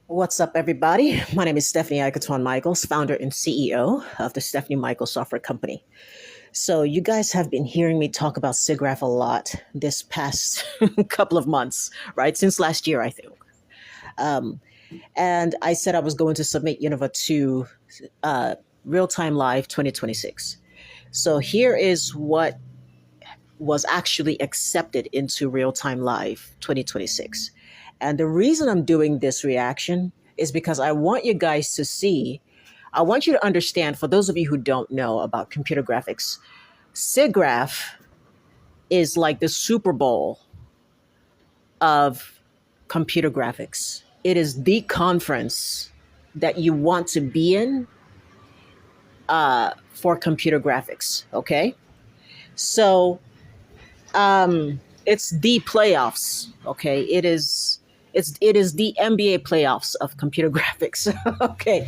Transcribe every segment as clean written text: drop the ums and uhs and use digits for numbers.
What's up, everybody? My name is Stephanie Iketon Michaels, founder and CEO of the Stephanie Michaels Software Company. So, you guys have been hearing me talk about Siggraph a lot this past couple of months, right? Since last year, I think. Um, and I said I was going to submit Univah to uh, Real Time Live 2026. So, here is what was actually accepted into Real Time Live 2026. And the reason I'm doing this reaction is because I want you guys to see, I want you to understand, for those of you who don't know about computer graphics, Siggraph is like the Super Bowl of computer graphics. It is the conference that you want to be in for computer graphics. Okay. So it's the playoffs. Okay. It is the NBA playoffs of computer graphics. Okay.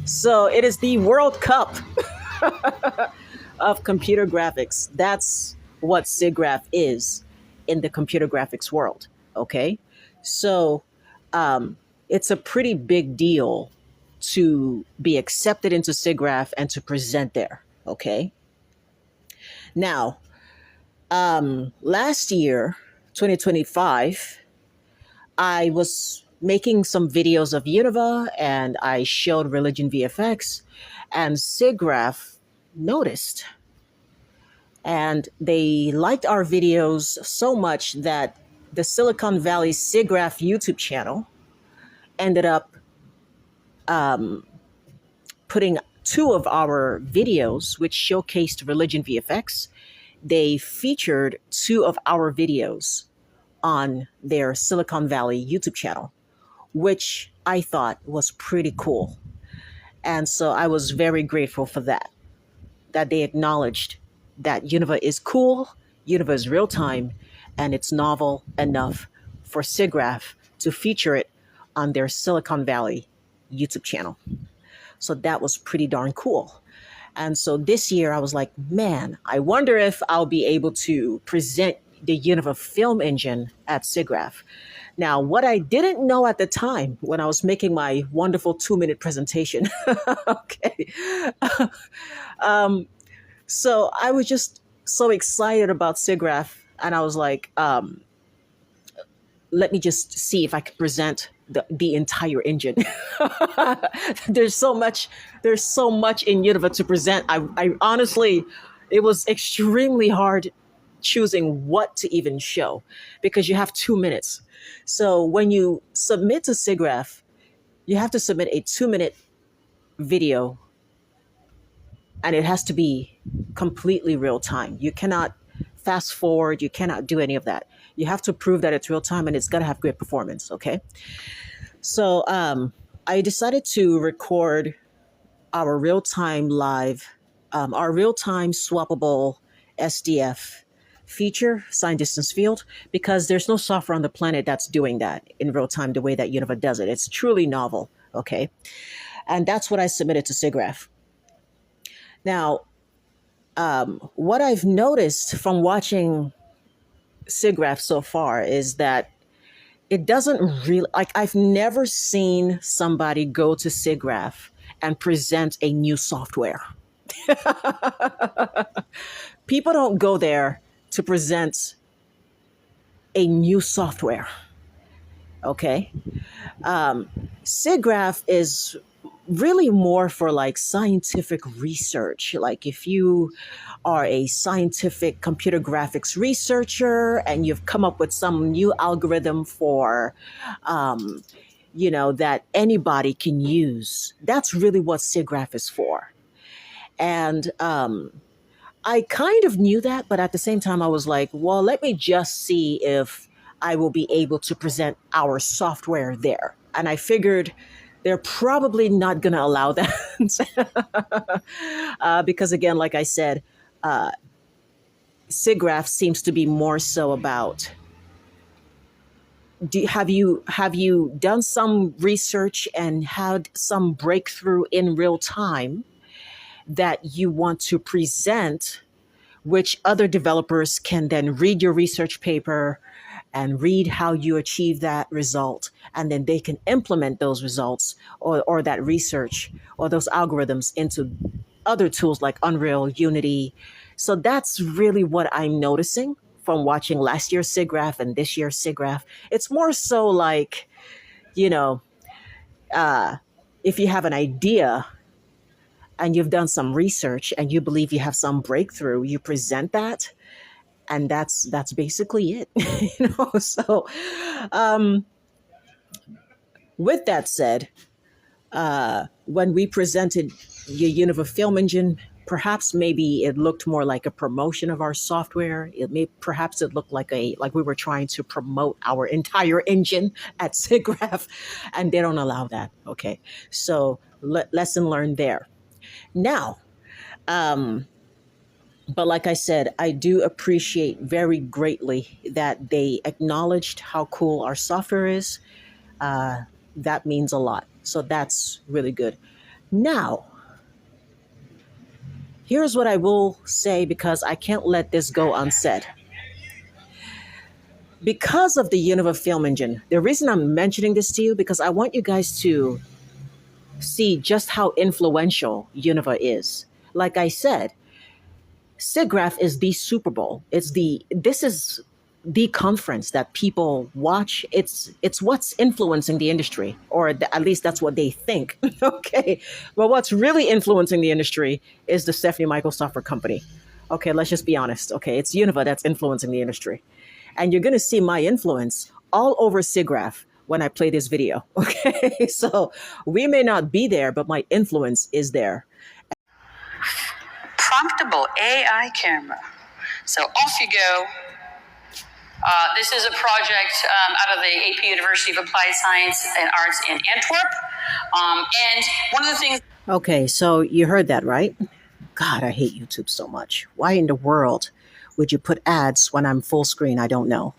So it is the World Cup of computer graphics. That's what Siggraph is in the computer graphics world. Okay. So it's a pretty big deal to be accepted into Siggraph and to present there. Okay. Now, last year, 2025, I was making some videos of Univah and I showed Religion VFX, and Siggraph noticed. And they liked our videos so much that the Silicon Valley Siggraph YouTube channel ended up putting two of our videos, which showcased Religion VFX. They featured two of our videos on their Silicon Valley YouTube channel, which I thought was pretty cool. And so I was very grateful for that they acknowledged that Univah is cool, Univah is real time, and it's novel enough for Siggraph to feature it on their Silicon Valley YouTube channel. So that was pretty darn cool. And so this year I was like, man, I wonder if I'll be able to present the Univah Film Engine at Siggraph. Now, what I didn't know at the time when I was making my wonderful 2-minute presentation, okay, so I was just so excited about Siggraph, and I was like, let me just see if I can present the entire engine. there's so much there's so much in Univah to present. I honestly, it was extremely hard choosing what to even show because you have 2 minutes. So when you submit to Siggraph, you have to submit a 2-minute video, and it has to be completely real time. You cannot fast forward, you cannot do any of that. You have to prove that it's real time, and it's got to have great performance. Okay. So I decided to record our real time live, our real time swappable SDF feature, sign distance field, because there's no software on the planet that's doing that in real time the way that Univah does it. It's truly novel. Okay. And that's what I submitted to Siggraph. Now, what I've noticed from watching Siggraph so far is that it doesn't really, like, I've never seen somebody go to Siggraph and present a new software. People don't go there to present a new software. Okay. Siggraph is really more for like scientific research. Like if you are a scientific computer graphics researcher and you've come up with some new algorithm for, that anybody can use, that's really what Siggraph is for. And I kind of knew that, but at the same time, I was like, well, let me just see if I will be able to present our software there. And I figured they're probably not going to allow that because, again, like I said, Siggraph seems to be more so about, have you done some research and had some breakthrough in real time that you want to present, which other developers can then read your research paper and read how you achieve that result. And then they can implement those results or that research or those algorithms into other tools like Unreal, Unity. So that's really what I'm noticing from watching last year's Siggraph and this year's Siggraph. It's more so like, you know, uh, if you have an idea and you've done some research and you believe you have some breakthrough, you present that, and that's basically it. So um, with that said, when we presented the Univah Film Engine, perhaps maybe it looked more like a promotion of our software. Perhaps it looked like we were trying to promote our entire engine at Siggraph, and they don't allow that. Okay, so lesson learned there. Now, but like I said, I do appreciate very greatly that they acknowledged how cool our software is. Uh, that means a lot. So that's really good. Now, here's what I will say because I can't let this go unsaid. Because of the Univah Film Engine, the reason I'm mentioning this to you because I want you guys to see just how influential Univah is. Like I said, Siggraph is the Super Bowl. This is the conference that people watch. It's what's influencing the industry, or at least that's what they think. Okay, well, what's really influencing the industry is the Stephanie Michael Software Company. Okay, let's just be honest. Okay, it's Univah that's influencing the industry, and you're gonna see my influence all over Siggraph when I play this video. Okay, so we may not be there, but my influence is there. Promptable AI camera. So off you go. This is a project out of the AP University of Applied Science and Arts in Antwerp. And one of the things... Okay, so you heard that, right? God, I hate YouTube so much. Why in the world would you put ads when I'm full screen? I don't know.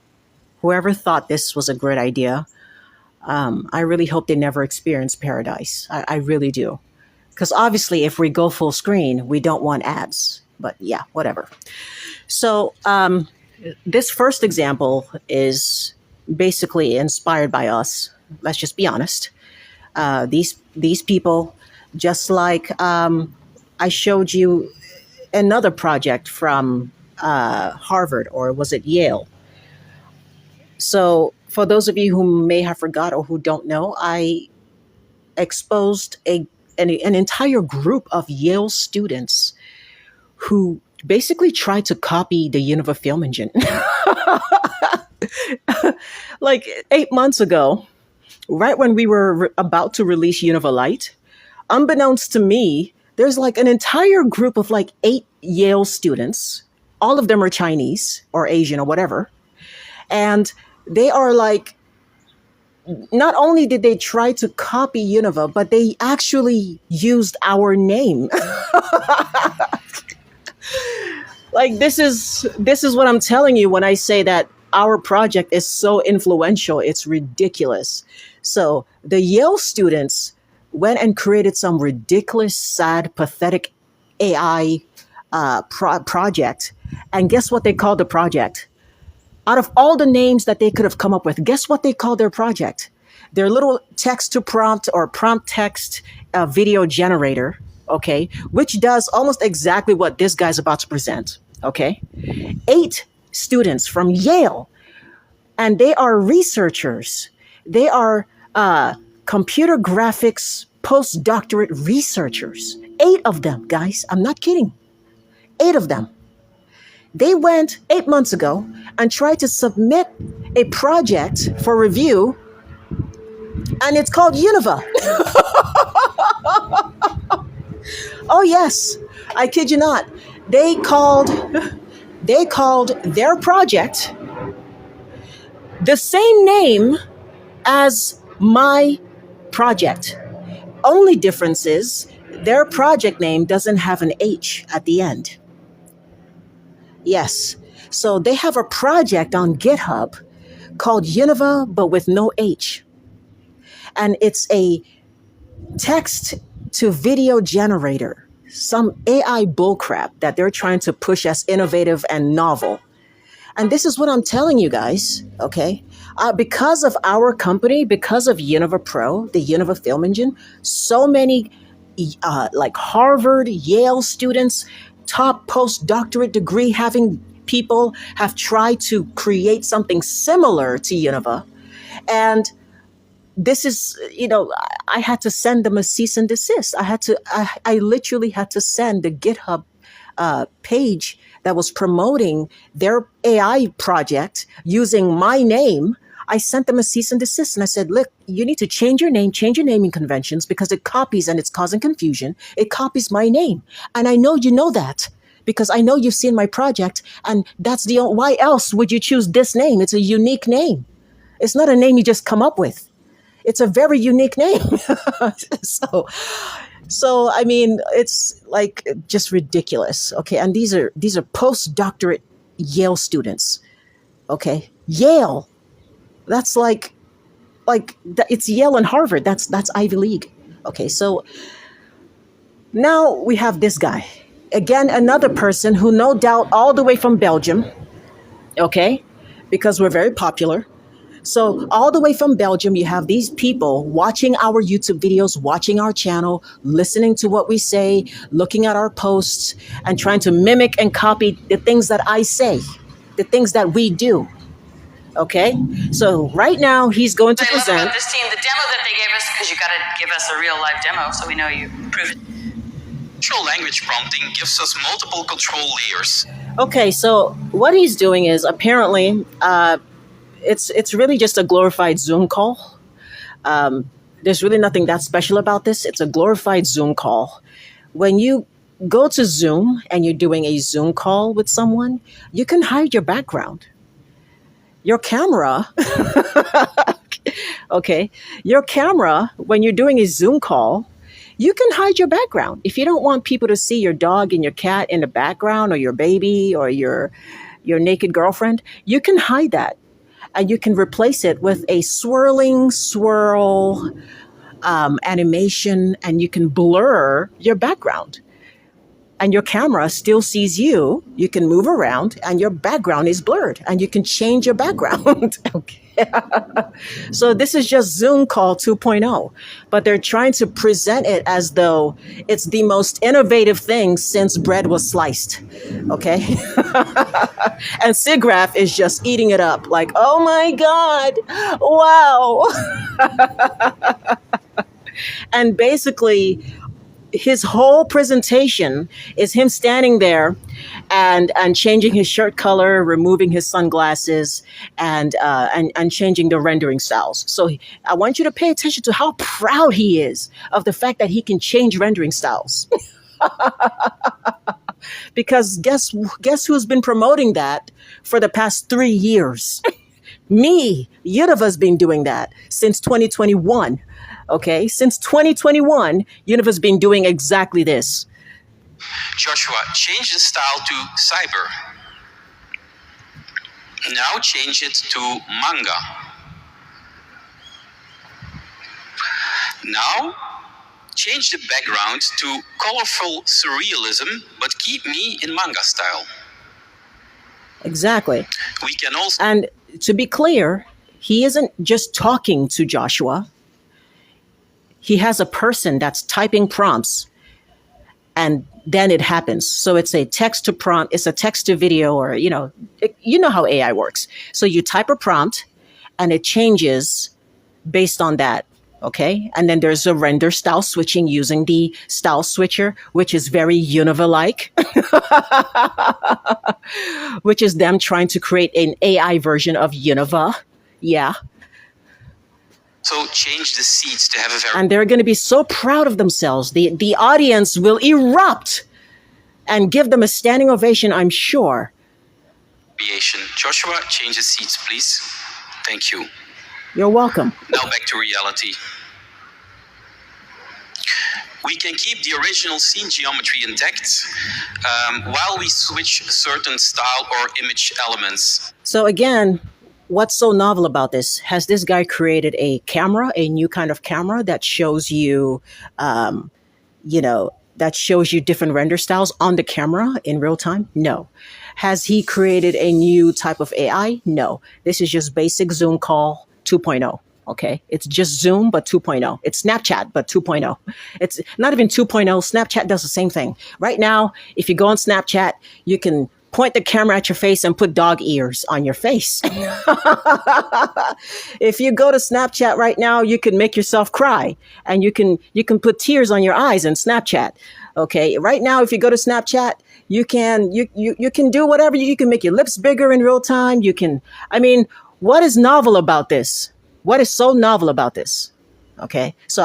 Whoever thought this was a great idea, I really hope they never experience paradise. I really do. Because obviously, if we go full screen, we don't want ads. But yeah, whatever. So this first example is basically inspired by us. Let's just be honest. These people, just like I showed you another project from Harvard, or was it Yale? So for those of you who may have forgot or who don't know, I exposed an entire group of Yale students who basically tried to copy the Univah Film Engine. Like 8 months ago, right when we were about to release Univah Lite, unbeknownst to me, there's like an entire group of like 8 Yale students. All of them are Chinese or Asian or whatever. And they are like, not only did they try to copy Univah, but they actually used our name. Like this is what I'm telling you when I say that our project is so influential. It's ridiculous. So the Yale students went and created some ridiculous, sad, pathetic AI project. And guess what they called the project? Out of all the names that they could have come up with, guess what they called their project? Their little text to prompt or prompt text video generator, okay, which does almost exactly what this guy's about to present, okay? 8 students from Yale, and they are researchers. They are computer graphics postdoctorate researchers. 8 of them, guys. I'm not kidding. 8 of them. They went 8 months ago and tried to submit a project for review, and it's called Univah. Oh yes, I kid you not. They called their project the same name as my project. Only difference is their project name doesn't have an H at the end. Yes. So they have a project on GitHub called Univah, but with no H. And it's a text to video generator, some AI bullcrap that they're trying to push as innovative and novel. And this is what I'm telling you guys, okay? Because of our company, because of Univah Pro, the Univah Film Engine, so many like Harvard, Yale students, top postdoctorate degree having people have tried to create something similar to Univah. And this is, I had to send them a cease and desist. I literally had to send the GitHub page that was promoting their AI project using my name. I sent them a cease and desist, and I said, look, you need to change your naming conventions because it copies and it's causing confusion. It copies my name. And I know you know that because I know you've seen my project, and why else would you choose this name? It's a unique name. It's not a name you just come up with. It's a very unique name. So I mean, it's like just ridiculous. Okay, and these are postdoctorate Yale students. Okay, Yale. That's it's Yale and Harvard. That's Ivy League. Okay, so now we have this guy again, another person who no doubt all the way from Belgium. Okay, because we're very popular. So all the way from Belgium, you have these people watching our YouTube videos, watching our channel, listening to what we say, looking at our posts, and trying to mimic and copy the things that I say, the things that we do. Okay? So right now, he's going to present. I love about this team, the demo that they gave us, because you got to give us a real live demo so we know you proved it. Natural language prompting gives us multiple control layers. Okay, so what he's doing is apparently... It's really just a glorified Zoom call. There's really nothing that special about this. It's a glorified Zoom call. When you go to Zoom and you're doing a Zoom call with someone, you can hide your background. Your camera, okay, your camera, when you're doing a Zoom call, you can hide your background. If you don't want people to see your dog and your cat in the background, or your baby, or your naked girlfriend, you can hide that. And you can replace it with a swirling swirl animation, and you can blur your background. And your camera still sees you. You can move around, and your background is blurred, and you can change your background. Okay. So this is just Zoom Call 2.0, but they're trying to present it as though it's the most innovative thing since bread was sliced. Okay. And Siggraph is just eating it up like, oh my God, wow. And basically, his whole presentation is him standing there and changing his shirt color, removing his sunglasses, and changing the rendering styles. So I want you to pay attention to how proud he is of the fact that he can change rendering styles. Because guess who's been promoting that for the past 3 years? Me. Univah's been doing that since 2021. Okay, since 2021, Univah's been doing exactly this. Joshua, change the style to cyber. Now change it to manga. Now change the background to colorful surrealism, but keep me in manga style. Exactly. We can also... And to be clear, he isn't just talking to Joshua. He has a person that's typing prompts, and then it happens. So it's a text to prompt, it's a text to video, or, you know how AI works. So you type a prompt and it changes based on that. Okay. And then there's a render style switching using the style switcher, which is very Univah-like, which is them trying to create an AI version of Univah. Yeah. So change the seats to have a very... And they're going to be so proud of themselves. The audience will erupt and give them a standing ovation, I'm sure. Joshua, change the seats, please. Thank you. You're welcome. Now back to reality. We can keep the original scene geometry intact while we switch certain style or image elements. So again, what's so novel about this? Has this guy created a camera, a new kind of camera that shows you, that shows you different render styles on the camera in real time? No. Has he created a new type of AI? No. This is just basic Zoom call 2.0. Okay. It's just Zoom, but 2.0. It's Snapchat, but 2.0. It's not even 2.0. Snapchat does the same thing. Right now, if you go on Snapchat, you can point the camera at your face and put dog ears on your face. If you go to Snapchat right now, you can make yourself cry, and you can put tears on your eyes in Snapchat. Okay. Right now, if you go to Snapchat, you can do whatever. You can make your lips bigger in real time. What is novel about this? What is so novel about this? Okay. So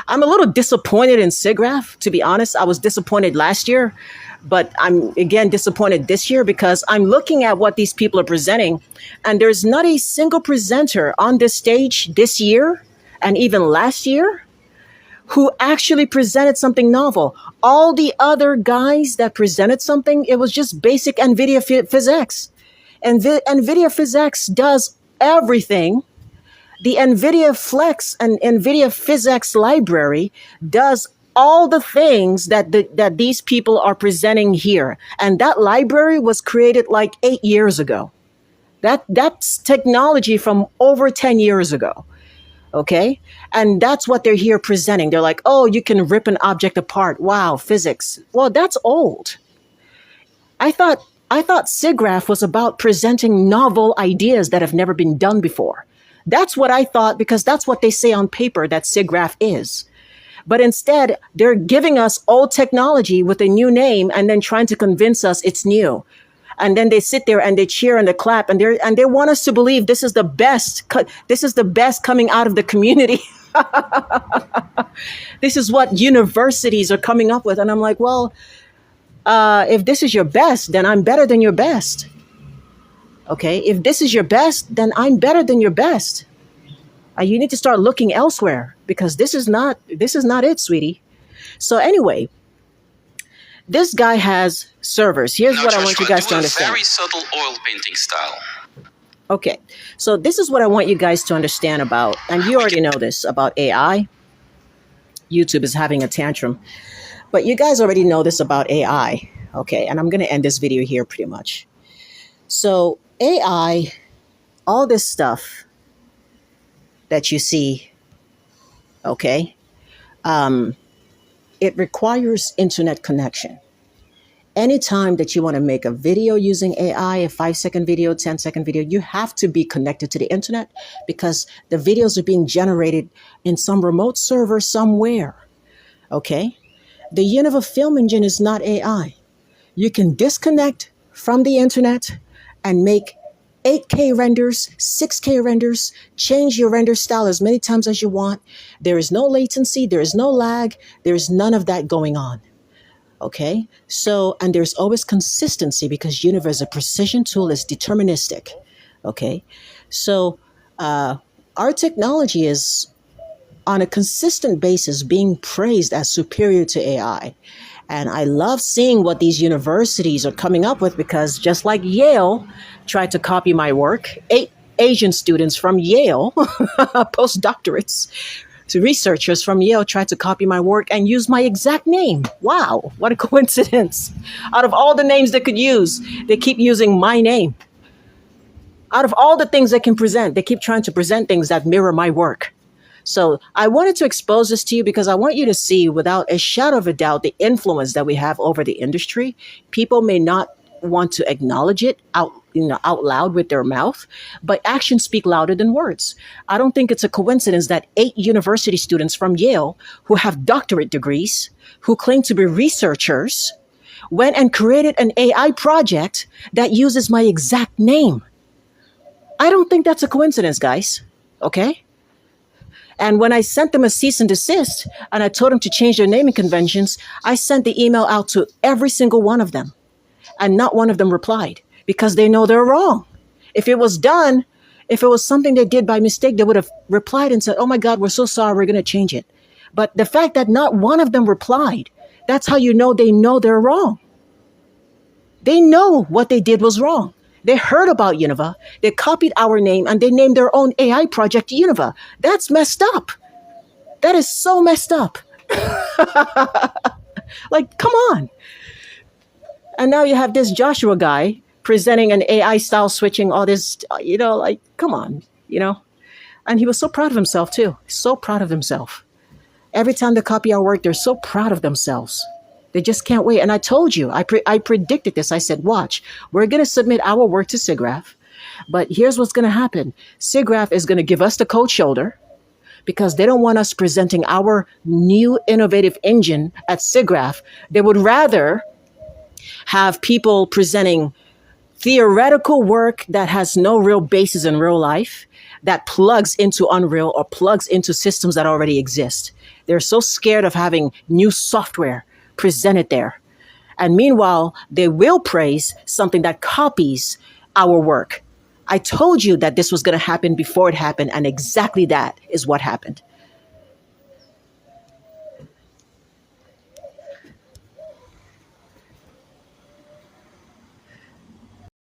I'm a little disappointed in Siggraph, to be honest. I was disappointed last year, but I'm again disappointed this year because I'm looking at what these people are presenting, and there's not a single presenter on this stage this year and even last year who actually presented something novel. All the other guys that presented something, it was just basic NVIDIA physics. And NVIDIA physics does everything. The NVIDIA Flex and NVIDIA physics library does all the things that these people are presenting here. And that library was created like 8 years ago. That's technology from over 10 years ago. Okay. And that's what they're here presenting. They're like, oh, you can rip an object apart. Wow, physics. Well, that's old. I thought Siggraph was about presenting novel ideas that have never been done before. That's what I thought, because that's what they say on paper that Siggraph is. But instead, they're giving us old technology with a new name and then trying to convince us it's new. And then they sit there and they cheer and they clap and they want us to believe this is the best. This is the best coming out of the community. This is what universities are coming up with. And I'm like, well, if this is your best, then I'm better than your best. Okay. If this is your best, then I'm better than your best. You need to start looking elsewhere, because this is not it, sweetie. So anyway, this guy has servers. Here's Now, what Joshua, I want you guys to do a understand. very subtle oil painting style. Okay. So this is what I want you guys to understand about, and you already know this about AI. YouTube is having a tantrum, but you guys already know this about AI. Okay. And I'm going to end this video here pretty much. So AI, all this stuff that you see, okay, it requires internet connection. Anytime that you want to make a video using AI, a 5-second video, 10-second video, you have to be connected to the internet, because the videos are being generated in some remote server somewhere. Okay. The Univah Film Engine is not AI. You can disconnect from the internet and make 8K renders, 6K renders, change your render style as many times as you want. There is no latency, there is no lag, there is none of that going on. Okay, so, and there's always consistency, because Univah is a precision tool, it's deterministic. Okay, so our technology is on a consistent basis being praised as superior to AI. And I love seeing what these universities are coming up with, because just like Yale tried to copy my work, 8 Asian students from Yale, postdoctorates, to researchers from Yale tried to copy my work and use my exact name. Wow, what a coincidence. Out of all the names they could use, they keep using my name. Out of all the things they can present, they keep trying to present things that mirror my work. So I wanted to expose this to you because I want you to see, without a shadow of a doubt, the influence that we have over the industry. People may not want to acknowledge it out loud with their mouth, but actions speak louder than words. I don't think it's a coincidence that 8 university students from Yale who have doctorate degrees, who claim to be researchers, went and created an AI project that uses my exact name. I don't think that's a coincidence, guys. Okay? And when I sent them a cease and desist, and I told them to change their naming conventions, I sent the email out to every single one of them. And not one of them replied, because they know they're wrong. If it was done, if it was something they did by mistake, they would have replied and said, oh my God, we're so sorry, we're going to change it. But the fact that not one of them replied, that's how you know they're wrong. They know what they did was wrong. They heard about Univah, they copied our name, and they named their own AI project Univah. That's messed up. That is so messed up. Like, come on. And now you have this Joshua guy presenting an AI style switching, all this, like, come on. And he was so proud of himself too. So proud of himself. Every time they copy our work, they're so proud of themselves. They just can't wait. And I told you, I predicted this. I said, watch, we're going to submit our work to Siggraph. But here's what's going to happen. Siggraph is going to give us the cold shoulder because they don't want us presenting our new innovative engine at Siggraph. They would rather have people presenting theoretical work that has no real basis in real life, that plugs into Unreal or plugs into systems that already exist. They're so scared of having new software presented there. And meanwhile, they will praise something that copies our work. I told you that this was going to happen before it happened, and exactly that is what happened.